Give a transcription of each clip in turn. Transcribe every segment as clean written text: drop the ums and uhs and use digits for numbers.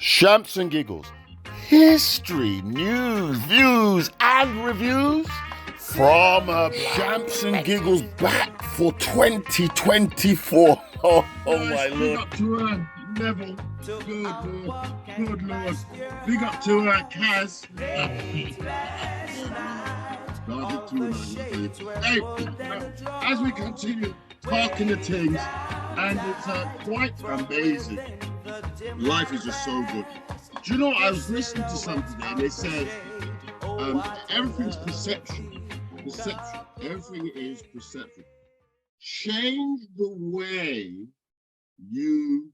Shamps and Giggles. History, news, views, and reviews from Shamps and Giggles back for 2024. Oh my lord. Big up to Neville. Good lord. Big up to Kaz. Hey, as we continue talking the things, and it's quite amazing. Life is just so good. Do you know, I was listening to something today and they said everything's perception. Perception. Everything is perception. Change the way you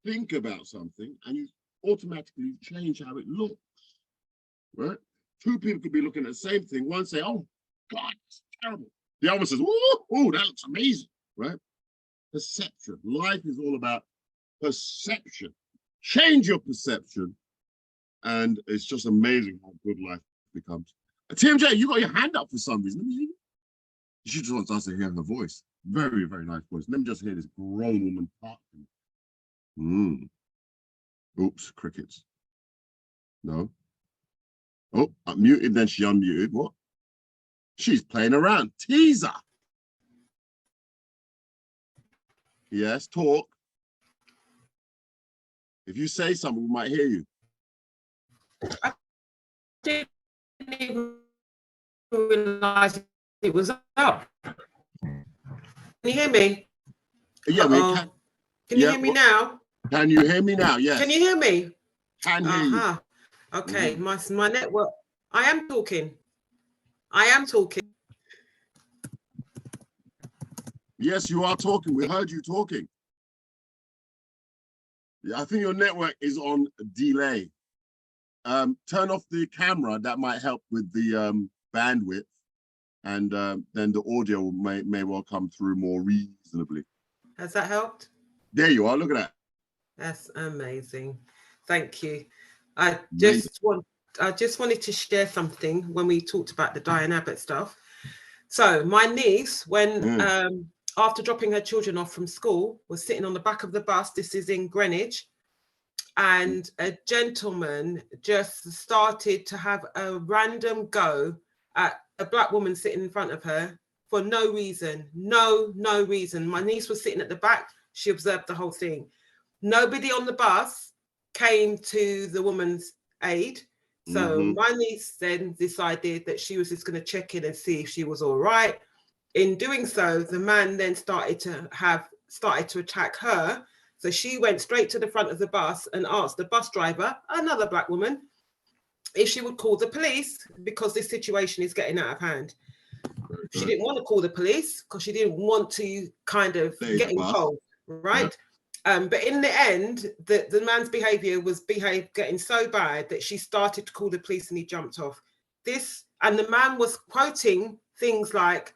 think about something and you automatically change how it looks. Right? Two people could be looking at the same thing. One say, oh, God, that's terrible. The other says, oh, that looks amazing. Right? Perception. Life is all about perception. Change your perception, and it's just amazing how good life becomes. TMJ, you got your hand up for some reason. Let me hear you. She just wants us to hear her voice. Very, very nice voice. Let me just hear this grown woman talking. Oops, crickets. No. Oh, I'm muted, then she unmuted. What? She's playing around. Teaser. Yes, talk. If you say something, we might hear you. I didn't even realize it was up. Can you hear me? Yeah, we can. Can you hear me now? Can you hear me now? Yes. Can you hear me? Can hear you. Okay, my network. I am talking. I am talking. Yes, you are talking. We heard you talking. Yeah, I think your network is on delay. Turn off the camera. That might help with the bandwidth, and then the audio may well come through more reasonably. Has that helped? There you are. Look at that. That's amazing. Thank you. I just wanted to share something when we talked about the Diane Abbott stuff. So my niece, when after dropping her children off from school, was sitting on the back of the bus. This is in Greenwich. And a gentleman just started to have a random go at a black woman sitting in front of her for no reason. No reason. My niece was sitting at the back. She observed the whole thing. Nobody on the bus came to the woman's aid. So my niece then decided that she was just going to check in and see if she was all right. In doing so, the man then started to attack her. So she went straight to the front of the bus and asked the bus driver, another black woman, if she would call the police because this situation is getting out of hand. She didn't want to call the police because she didn't want to kind of get involved, right? Yeah. But in the end, the man's behavior was getting so bad that she started to call the police and he jumped off. And the man was quoting things like,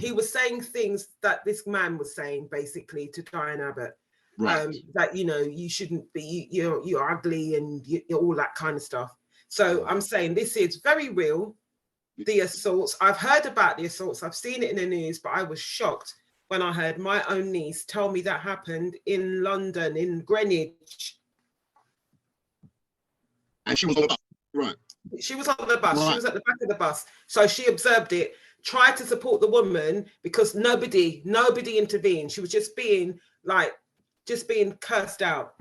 he was saying things that this man was saying basically to Diane Abbott. Right. That, you know, you shouldn't be, you're ugly and you're all that kind of stuff. So I'm saying this is very real, the assaults. I've heard about the assaults. I've seen it in the news, but I was shocked when I heard my own niece tell me that happened in London, in Greenwich. And she was on the bus, right? She was on the bus. Right. She was at the back of the bus. So she observed it, tried to support the woman because nobody intervened. She was just being cursed out.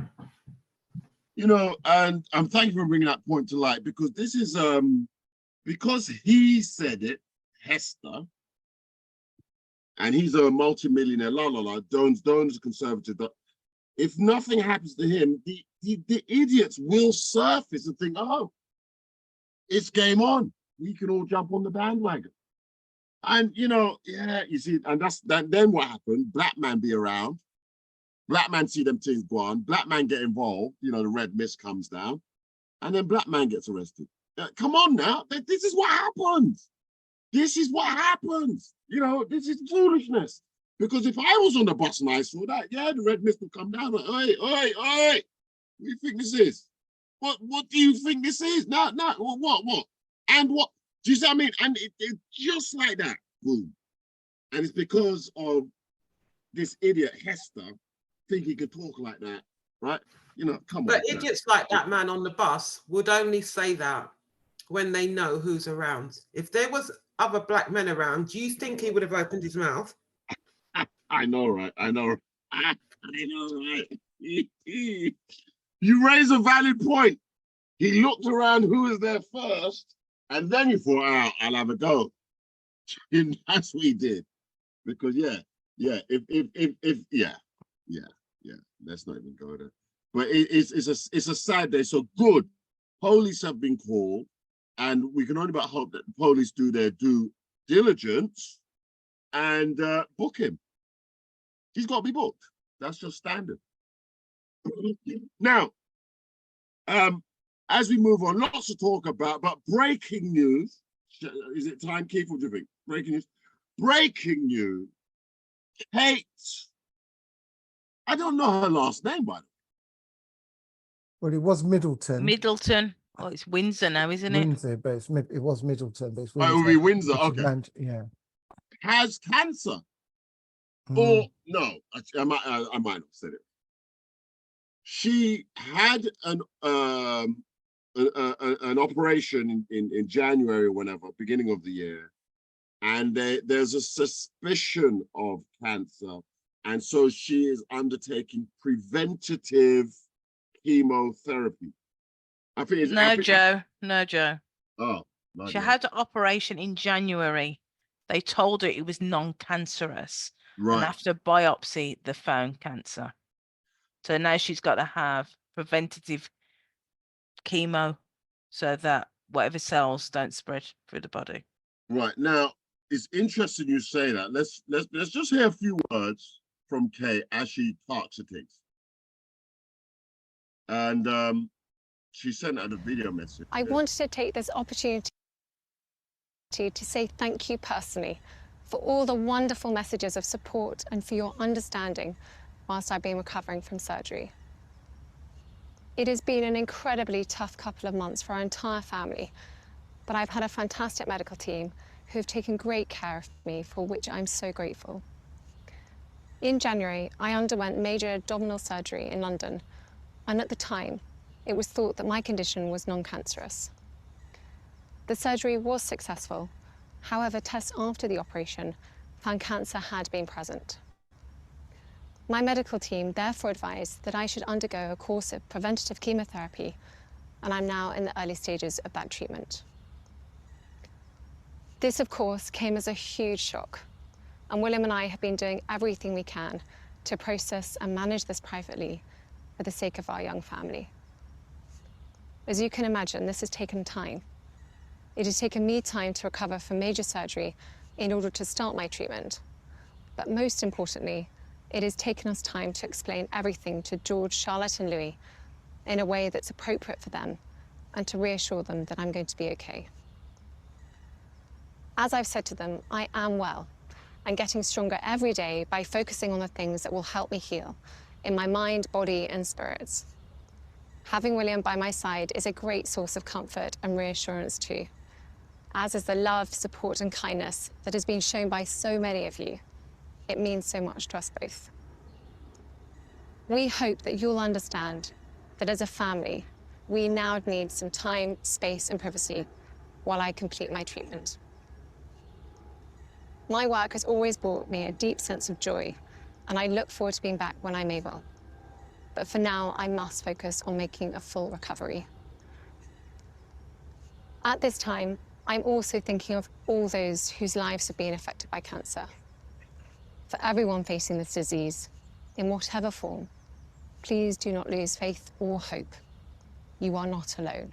You know, and I'm thankful for bringing that point to light because this is because he said it, Hester, and he's a multi-millionaire, Don's conservative. If nothing happens to him, the idiots will surface and think, oh, it's game on. We can all jump on the bandwagon. And you know, yeah, you see, and then what happened? Black man be around. Black man see them things go on. Black man get involved. You know, the red mist comes down, and then black man gets arrested. Come on now, this is what happens. This is what happens. You know, this is foolishness. Because if I was on the bus and I saw that, yeah, the red mist would come down. Like, oi. What do you think this is? What do you think this is? No, what? And what? Do you see what I mean? And it just like that, boom. And it's because of this idiot Hester think he could talk like that, right? You know, come on. But idiots like that man on the bus would only say that when they know who's around. If there was other black men around, do you think he would have opened his mouth? I know, right? I know. I know, right? You raise a valid point. He looked around who was there first, and then he thought, oh, I'll have a go. And that's what he did. Because yeah, let's not even go there. But it's a sad day. So good. Police have been called, and we can only but hope that the police do their due diligence and book him. He's got to be booked. That's just standard. Now, as we move on, lots to talk about, but breaking news. Is it time, Keith? What do you think? Breaking news. Breaking news. Kate. I don't know her last name, by the way. Well, it was Middleton. Middleton. Oh, it's Windsor now, isn't it? Windsor, but it was Middleton, but it's Oh, Windsor. it will be Windsor. Okay. Yeah. Has cancer. Or no, I might not have said it. She had an operation in January or whenever, beginning of the year, and there's a suspicion of cancer, and so she is undertaking preventative chemotherapy. No, Joe. Oh, she had an operation in January. They told her it was non-cancerous. right. And after biopsy, they found cancer. So now she's got to have preventative chemo so that whatever cells don't spread through the body. Right. Now, it's interesting you say that. Let's just hear a few words from Kate as she talks to things. And she sent out a video message. I wanted to take this opportunity to say thank you personally for all the wonderful messages of support and for your understanding whilst I've been recovering from surgery. It has been an incredibly tough couple of months for our entire family, but I've had a fantastic medical team who have taken great care of me, for which I'm so grateful. In January, I underwent major abdominal surgery in London, and at the time, it was thought that my condition was non-cancerous. The surgery was successful. However, tests after the operation found cancer had been present. My medical team therefore advised that I should undergo a course of preventative chemotherapy, and I'm now in the early stages of that treatment. This, of course, came as a huge shock, and William and I have been doing everything we can to process and manage this privately for the sake of our young family. As you can imagine, this has taken time. It has taken me time to recover from major surgery in order to start my treatment. But most importantly, it has taken us time to explain everything to George, Charlotte, and Louis in a way that's appropriate for them and to reassure them that I'm going to be okay. As I've said to them, I am well and getting stronger every day by focusing on the things that will help me heal in my mind, body, and spirits. Having William by my side is a great source of comfort and reassurance too, as is the love, support, and kindness that has been shown by so many of you. It means so much to us both. We hope that you'll understand that as a family, we now need some time, space, and privacy while I complete my treatment. My work has always brought me a deep sense of joy, and I look forward to being back when I'm able. But for now, I must focus on making a full recovery. At this time, I'm also thinking of all those whose lives have been affected by cancer. For everyone facing this disease, in whatever form, please do not lose faith or hope. You are not alone.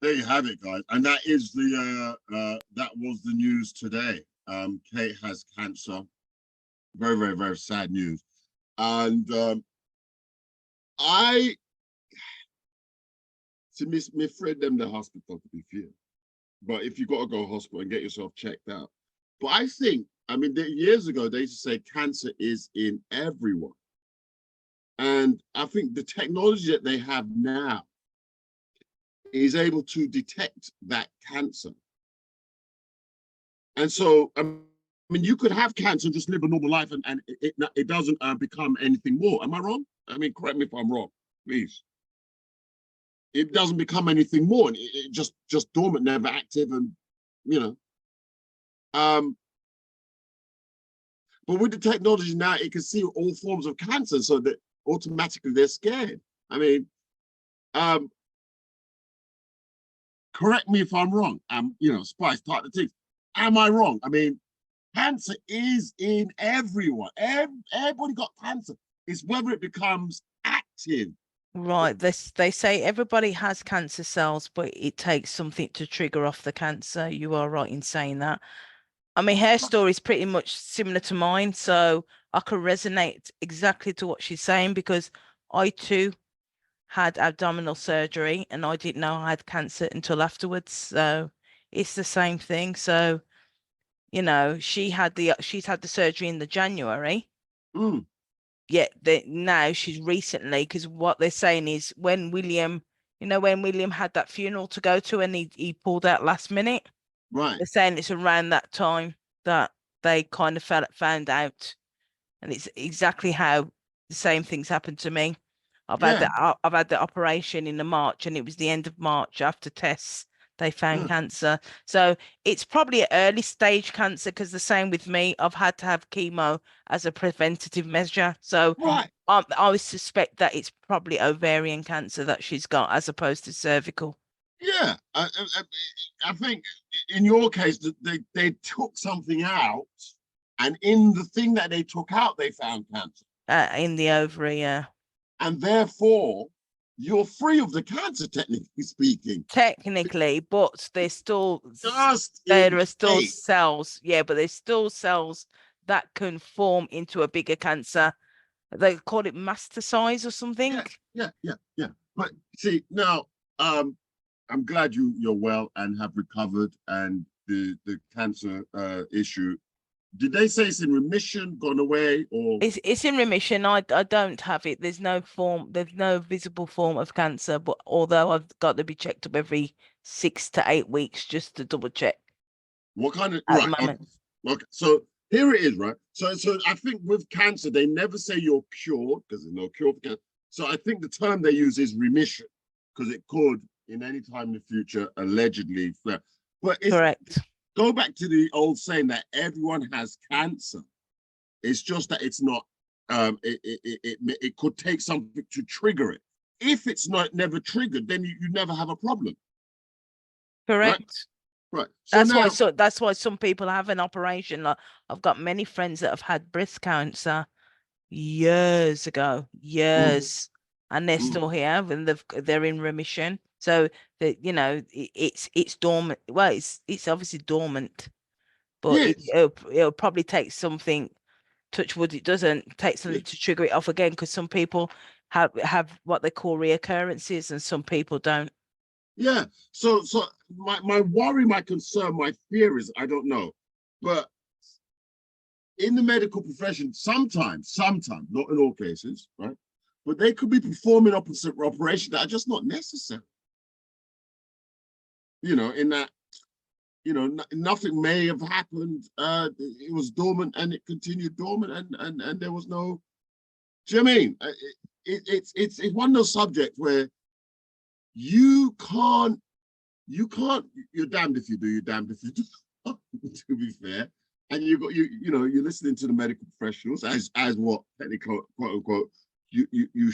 There you have it, guys. And that is that was the news today. Kate has cancer. Very, very, very sad news. And I to miss my friend them the hospital to be fair. But if you got to go to hospital and get yourself checked out. But I think, I mean, years ago, they used to say cancer is in everyone. And I think the technology that they have now is able to detect that cancer. And so mean, you could have cancer, just live a normal life, and it doesn't become anything more. Am I wrong? I mean, correct me if I'm wrong, please. It doesn't become anything more. It just dormant, never active, and you know. But with the technology now, it can see all forms of cancer, so that automatically they're scared. I mean, correct me if I'm wrong. You know, Spice, type the things. Am I wrong? I mean, cancer is in everyone. Everybody got cancer. It's whether it becomes active. Right. They say everybody has cancer cells, but it takes something to trigger off the cancer. You are right in saying that. I mean, her story is pretty much similar to mine, so I can resonate exactly to what she's saying, because I too had abdominal surgery and I didn't know I had cancer until afterwards. So it's the same thing. So, you know, she's had the surgery in the January. Mm. Yet now she's recently, because what they're saying is when William had that funeral to go to and he pulled out last minute. Right. They're saying it's around that time that they kind of found out, and it's exactly how the same things happened to me. I've had the operation in the March, and it was the end of March after tests they found cancer. So it's probably an early stage cancer, because the same with me. I've had to have chemo as a preventative measure. So Right. I would suspect that it's probably ovarian cancer that she's got as opposed to cervical. Yeah, I think in your case they took something out, and in the thing that they took out, they found cancer. In the ovary, yeah. And therefore, you're free of the cancer, technically speaking. Technically, but there's still Just there in are still case. cells, yeah, but there's still cells that can form into a bigger cancer. They call it masticize or something. Yeah. But see, now, I'm glad you're well and have recovered, and the cancer issue. Did they say it's in remission, gone away, or It's in remission. I don't have it. There's no visible form of cancer, but although I've got to be checked up every 6 to 8 weeks just to double check. what kind of At the moment. Okay. So here it is, right? So I think with cancer, they never say you're cured, because there's no cure for cancer. So I think the term they use is remission, because it could, in any time in the future, allegedly flare. But Correct. Go back to the old saying that everyone has cancer. It's just that it's not. It could take something to trigger it. If it's never triggered, then you never have a problem. Correct. Right. So That's why some people have an operation. Like, I've got many friends that have had breast cancer years ago, and they're still here and they're in remission. So that, you know, it's dormant. Well, it's obviously dormant, but yes. it'll probably take something. Touch wood, it doesn't take something to trigger it off again, because some people have what they call reoccurrences and some people don't. Yeah. So my worry, my concern, my fear is, I don't know, but in the medical profession, sometimes, not in all cases, right? But they could be performing operations that are just not necessary. You know, in that, you know, nothing may have happened. It was dormant and it continued dormant, and there was no. Do you know what I mean? It's one of those subjects where you can't. You're damned if you do. You're damned if you do. To be fair, and you're listening to the medical professionals as what technically, quote unquote, you